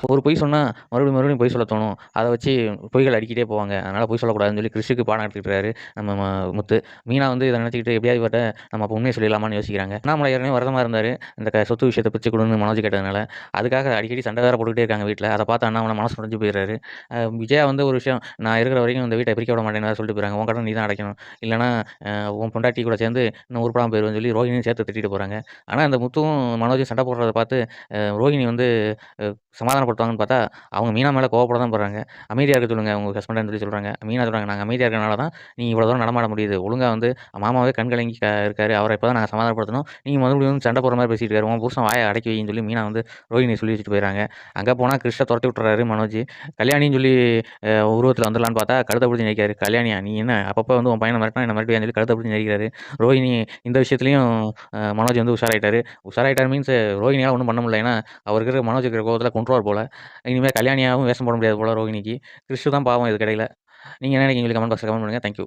ஒரு பொய் சொன்னா, மறுபடியும் பொய் சொல்ல தோணும். அத வச்சு பொய்கள் அடுக்கிட்டே போவாங்க. அதனால பொய் சொல்லக்கூடாதுன்னு சொல்லி கிறிஷுக்கு பாடம் எடுத்துக்கிட்டு இருக்காரு நம்ம முத்து. மீனா வந்து இத நினைச்சுக்கிட்டு எப்படியாவது இவர்ட்ட நம்ம அப்ப உண்மைய சொல்லிடலாமான்னு யோசிக்கிறாங்க. அண்ணாமலை ஏற்கனவே வருத்தமா இருந்தாரு. இந்த சொத்து விஷயத்த பிரிச்சு குடுன்னு மனோஜ் கேட்டதுனால. அதுக்காக அடிக்கடி சண்டை வேற போட்டுக்கிட்டே இருக்காங்க வீட்ல. அத பார்த்து அண்ணாமலை மனசு உடைஞ்சு போயிடுறாரு. விஜயா வந்து ஒரு விஷயம், நான் இருக்கிற வரைக்கும் இந்த வீட்ட பிரிக்க விட மாட்டேன்னு வேற சொல்லிட்டு போயிறாங்க. உன் கடன் நீ தான் அடைக்கணும். இல்லன்னா உன் பொண்டாட்டி கூட சேர்ந்து இன்னும் உருப்படாம போயிருவேன்னு சொல்லி ரோஹிணியும் சேர்த்து திட்டிட்டு போறாங்க. ஆனா இந்த முத்துவும் மனோஜும் சண்டை போடுறத பார்த்து ரோஹிணி வந்து சமாதானப்படுத்துவாங்கன்னு பார்த்தா, அவங்க மீனா மேல கோவப்பட தான் போறாங்க. அமைதியா இருக்க சொல்லுங்க உங்க ஹஸ்பண்டன்னு சொல்லி சொல்றாங்க. மீனா சொல்றாங்க, "நாங்க அமைதியா இருக்கனால தான் நீ இவ்வளோ தூரம் நடமாட முடியுது. ஒழுங்கா வந்து மாமாவே கண் கலங்கி இருக்காரு. அவர இப்ப தான் நாங்க சமாதானப்படுத்தணும். நீங்க மறுபடியும் வந்து சண்டை போடுற மாரி பேசிட்டு இருக்காரு. உன் புருஷன் வாய அடக்கி வைன்னு" சொல்லி மீனா வந்து ரோஹிணிய சொல்லி வச்சுட்டு போயிறாங்க. அங்க போனா கிருஷ்ண தொரத்தி விட்டுறாரு மனோஜ். கல்யாணின்னு சொல்லி உருவத்துல வந்துரலான்னு பார்த்தா, கழுத்த பிடிச்சு நெரிக்கிறாரு. "கல்யாணியா? நீ என்ன அப்பப்ப வந்து உன் பையன மிரட்டினா என்ன மிரட்டுவியான்னு" சொல்லி கழுத்த பிடிச்சு நெரிக்கிறாரு. ரோஹிணி இந்த விஷயத்துலயும் மனோஜ் வந்து உஷாராயிட்டாரு. உஷாராயிட்டாரு மீன்ஸ் ரோஹிணியால ஒண்ணும் பண்ண முடியல. ஏன்னா, அவருக்கு இருக்கிற மனோஜ் இருக்கிற கோவத்துல கொன்றுவார் போல. இனிமே கல்யாணியாவும் வேஷம் போட முடியாது போல ரோஹிணிக்கு. கிறிஷ் தான் பாவம் இதுக்கிடையில. நீங்க என்ன நினைக்கிறீங்க? கமெண்ட் பாக்ஸ்ல கமெண்ட் பண்ணுங்க. Thank you.